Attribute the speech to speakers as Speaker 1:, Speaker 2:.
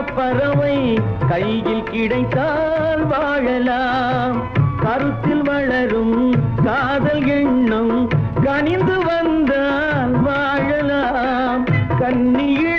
Speaker 1: பறவை கையில் கிடைத்தால் வாழலாம். கருத்தில் வளரும் காதல் எண்ணம் கனிந்து வந்தால் வாழலாம். கண்ணியே